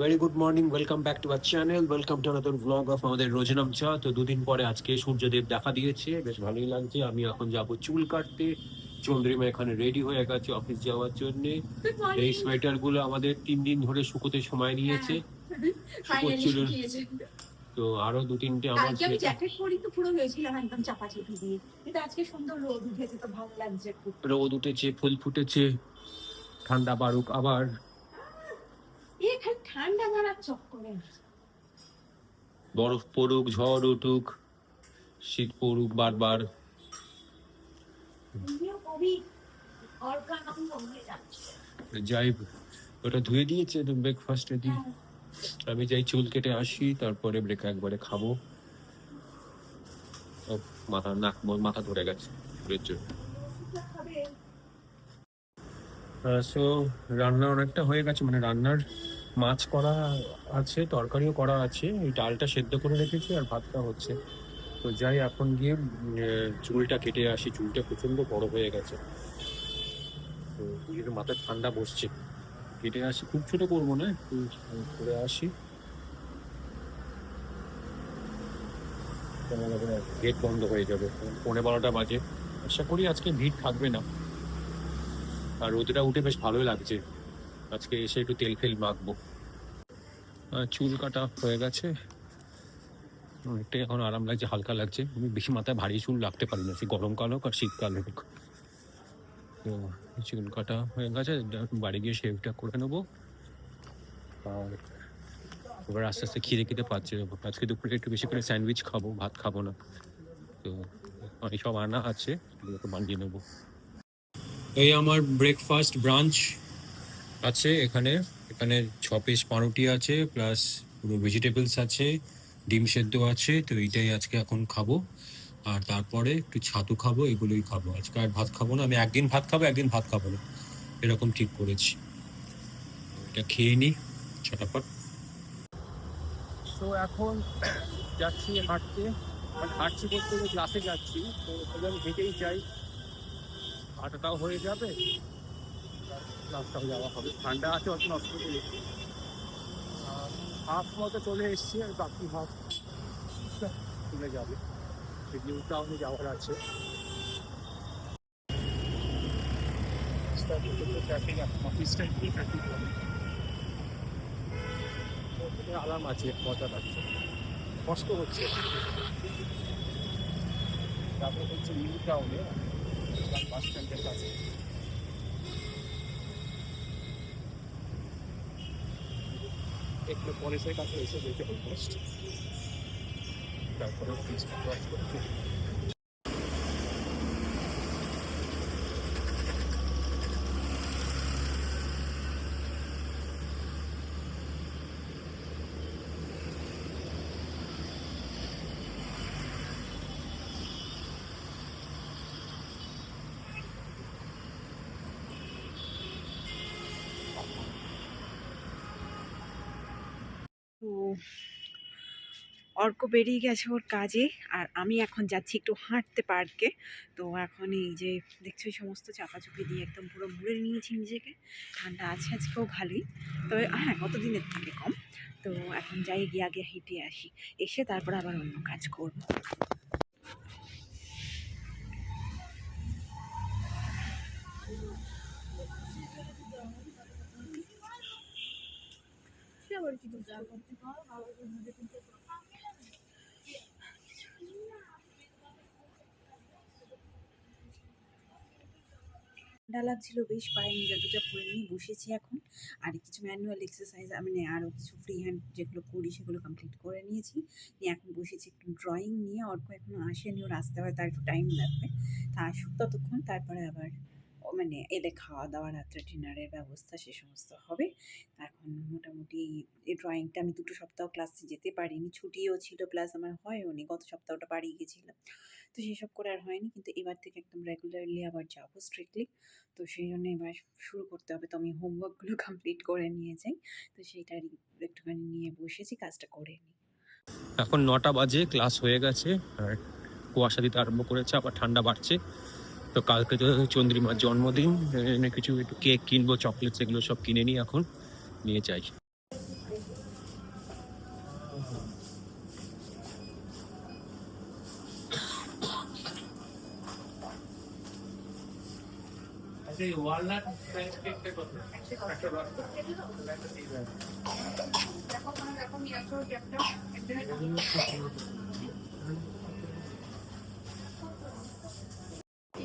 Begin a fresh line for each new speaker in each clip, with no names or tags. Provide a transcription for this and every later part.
Very good morning, welcome back to our channel, welcome to another blog of আমাদের রোজনাম চা। তো দুদিন পরে আজকে সূর্যদেব দেখা দিয়েছে, বেশ ভালোই লাগছে। আমি এখন যাব চুল কাটতে। চন্দ্রিমা এখানে রেডি হয়ে গেছে অফিস যাওয়ার জন্য।
গুড
এই
মর্নিং।
সোয়েটার গুলো আমাদের 3 দিন ধরে শুকোতে সময় নিয়েছে,
ফাইনালি
শুকোচ্ছিল।
শুকিয়েছে।
তো আরো 2-3টে আমার
কালকে আমি
সোয়েটার।
জ্যাকেট পরি তো পুরো হয়েছিলাম একদম চাপাচাপি দিয়ে, কিন্তু আজকে সুন্দর রোদ উঠেছে তো ভালো লাগছে খুব।
রোদ উঠেছে, ফুল ফুটেছে, ঠান্ডা বাড়ুক আবার।
খালি ঠান্ডা মারার চক্করে
বরফ পড়ুক, ঝড় উঠুক, শীত পড়ুক বারবার। যাই, ওটা ধুয়ে দিয়েছে তো ব্রেকফাস্টে দিই। আমি যাই চুল কেটে আসি, তারপরে ব্রেক একবারে খাবো। মাথা ধরে গেছে চুলের জন্য। সো রান্না অনেকটা হয়ে গেছে, মানে রান্নার মাছ করা আছে, তরকারিও করা আছে, এই ডালটা সেদ্ধ করে রেখেছি আর ভাতটা হচ্ছে। তো যাই এখন গিয়ে চুলটা কেটে আসি, চুলটা প্রচন্ড বড় হয়ে গেছে। তো একটু মাথায় ঠান্ডা বসছে, কেটে আসি। খুব ছোট করবো না, একটু করে আসি। গেট বন্ধ হয়ে যাবে, 11:30 বাজে। আশা করি আজকে ভিড় থাকবে না। আর রোদটা উঠে বেশ ভালোই লাগছে, আজকে এসে একটু তেল ফেল মাখবো। চুল কাটা হয়ে গেছে, অনেকটাই এখন আরাম লাগছে, হালকা লাগছে। আমি বেশি মাথায় ভারী চুল রাখতে পারি না, সে গরমকাল হোক আর শীতকাল হোক। তো চুল কাটা হয়ে গেছে, বাড়ি গিয়ে শেভটা করে নেবো। আর এবার আস্তে আস্তে খিদে পাচ্ছে। আজকে দুপুরে একটু বেশি করে স্যান্ডউইচ খাবো, ভাত খাবো না। তো সব আনা আছে, এগুলোকে বানিয়ে নেবো। এই আমার ব্রেকফাস্ট ব্রাঞ্চ আছে এখানে। এখানে 6 পিস পাউরুটি আছে, প্লাস পুরো ভেজিটেবলস আছে, ডিম সেদ্ধ আছে। তো এইটাই আজকে এখন খাবো। আর তারপরে একটু ছাতু খাবো, এগুলোই খাবো আজকে। আর ভাত খাবো না, আমি একদিন ভাত খাবো, একদিন ভাত খাবো না, এরকম ঠিক করেছি। এটা খেয়ে নিই ছটাপট। তো এখন যাচ্ছি হাঁটতে, হাঁটছি বলতে ক্লাসে যাচ্ছি। তো আমি হেঁটেই যাই, হাঁটাটাও হয়ে যাবে, ক্লাসটাও যাওয়া হবে। ঠান্ডা আছে, অত নষ্ট করে হাফ মতো চলে এসছি, আর বাকি হাফ চলে যাবে। নিউ টাউনে যাওয়ার আছে। আরাম আছে, মজা লাগছে, কষ্ট হচ্ছে। তারপরে হচ্ছে নিউ টাউনে বাস স্ট্যান্ডের কাছে। একটু কলেজের কাছে এসে গেছে অলমোস্ট। তারপরে ক্লাস করতে
তো অর্ক বেরিয়ে গেছে ওর কাজে, আর আমি এখন যাচ্ছি একটু হাঁটতে পার্কে। তো এখন এই যে দেখছি সমস্ত চাপাচুপি দিয়ে একদম পুরো মুড়ে নিয়েছি নিজেকে। ঠান্ডা আছে আজকেও ভালোই, তবে হ্যাঁ কতদিনের থেকে কম। তো এখন যাই, গিয়ে আগে হেঁটে আসি, এসে তারপর আবার অন্য কাজ করব। ঠান্ডা লাগছিল বেশ, পায়ে মোজা পরে নিয়ে বসেছি এখন। আর কিছু ম্যানুয়াল এক্সারসাইজ, মানে আরও কিছু ফ্রি হ্যান্ড যেগুলো করি সেগুলো কমপ্লিট করে নিয়েছি। নিয়ে এখন বসেছি একটু ড্রয়িং নিয়ে। অর্ক এখনও আসেনি, ওর আসতে হয়, তার একটু টাইম লাগবে। তা আসুক ততক্ষণ, তারপরে আবার মানে এলে খাওয়া দাওয়া, রাত্রে ডিনারের ব্যবস্থা সে সমস্ত হবে। এখন মোটামুটি এই ড্রয়িংটা আমি 2 সপ্তাহ ক্লাসে যেতে পারিনি, ছুটিও ছিল, প্লাস আমার হয়ও নি, গত সপ্তাহটা বাড়িয়ে গেছিলাম। তো সেসব করে আর হয়নি, কিন্তু এবার থেকে একদম রেগুলারলি আবার যাবো স্ট্রিক্টলি। তো সেই জন্য এবার শুরু করতে হবে। তো আমি হোমওয়ার্কগুলো কমপ্লিট করে নিয়ে যাই, তো সেইটারই একটুখানি নিয়ে বসেছি, কাজটা করে নিই।
এখন 9টা বাজে, ক্লাস হয়ে গেছে, আর কুয়াশা দিতে আরম্ভ করেছে, আবার ঠান্ডা বাড়ছে। তো কালকে তো চন্দ্রিমার জন্মদিন, কিছু একটু কেক কিনবো, চকলেটস, এগুলো সব কিনে নিই, এখন নিয়ে যাই।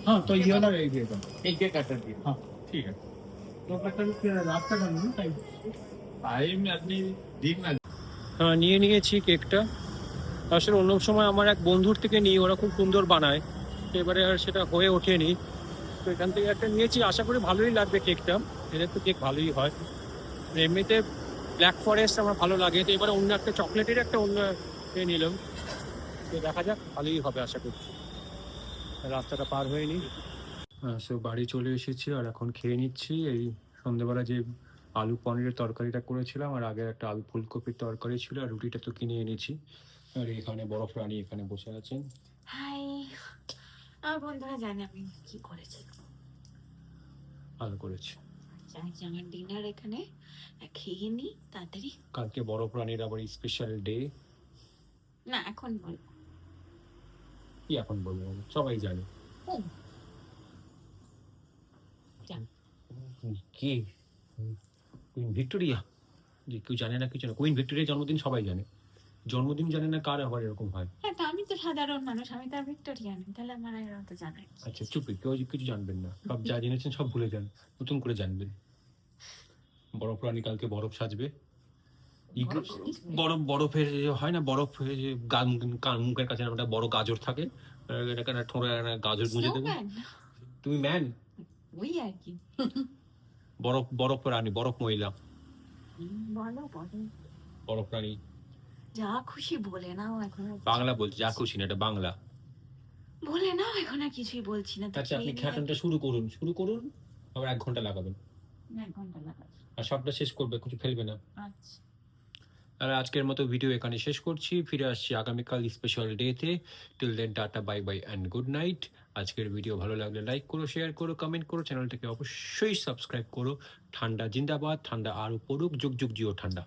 हाँ तो ये वाला एक दे दो, एक केक कटर दिए। हाँ ठीक है। तो कटर रास्ता करना टाइम टाइम আপনি দিন না। হ্যাঁ নিয়ে নিয়েছি কেকটা। আসলে অন্য সময় আমার এক বন্ধুর থেকে নিই, ওরা খুব সুন্দর বানায়, তো এবারে আর সেটা হয়ে ওঠেনি। তো এখান থেকে একটা নিয়েছি, আশা করি ভালোই লাগবে কেকটা। এদের তো কেক ভালোই হয়। এমনিতে ব্ল্যাক ফরেস্ট আমার ভালো লাগে, তো এবারে অন্য একটা চকলেটের একটা অন্য নিলাম। তো দেখা যাক, ভালোই হবে আশা করছি। রাস্তাটা পার হয়ে নিই। হ্যাঁ সো বাড়ি চলে এসেছি আর এখন খেয়ে নিচ্ছি। এই সন্ধ্যেবেলা যে আলু পনিরের তরকারিটা করেছিলাম, আর আগে একটা আলু ফুলকপির তরকারি ছিল, আর রুটিটা তো কিনে এনেছি। আর এখানে বরফ রানী এখানে বসে আছেন।
হাই, আমার বন্ধুরা জানে আমি কি করেছি।
ভালো করেছে।
আচ্ছা আমার ডিনার এখানে খেয়ে নি তাড়াতাড়ি।
কালকে বরফ রানীর আবার স্পেশাল ডে।
না এখন বলবো।
কি এখন বলবো, সবাই জানে।
হুম। যা।
কি কুইন ভিক্টোরিয়া? যে কেউ জানে না কিছু না, কুইন ভিক্টোরিয়ার জন্মদিন সবাই জানে, জন্মদিন জানে না কার আবার এরকম হয়?
হ্যাঁ তা আমি তো সাধারণ মানুষ, আমি তো আর ভিক্টোরিয়ান, তাহলে আমার এর তো জানাই।
আচ্ছা চুপি, কেউ কিছু জানবেন না, সব যা জেনেছেন সব ভুলে যান, নতুন করে জানবেন। বরফ রানী কালকে বরফ সাজবে। বরফের হয় না, বরফ মুখের কাছে একটা বড় গাজর থাকে, এটাকে ঠোঁটে গাজর গুঁজে দেবে। তুমি ম্যান,
ওই আর কি।
বরফ রানী, বরফ মহিলা,
বলো বলো,
বরফ রানী।
যা খুশি বলে নাও এখন।
বাংলা বলছি, যা খুশি না, এটা বাংলা।
বলে নাও, এখন আর কিছুই বলছি না।
আচ্ছা আপনি খ্যাটনটা শুরু করুন, আবার 1 ঘন্টা লাগাবেন।
1 ঘন্টা লাগাবে
আর সবটা শেষ করবে, কিছু ফেলবে না।
আচ্ছা।
আর আজকের মতো ভিডিও এখানে শেষ করছি, ফিরে আসছি আগামীকাল স্পেশাল ডেতে। Till then tata, bye bye and good night. আজকের ভিডিও ভালো লাগলে লাইক করো, শেয়ার করো, কমেন্ট করো, চ্যানেলটাকে অবশ্যই সাবস্ক্রাইব করো। ঠান্ডা জিন্দাবাদ, ঠান্ডা আরও পড়ুক, যুগ যুগ জিও ঠান্ডা।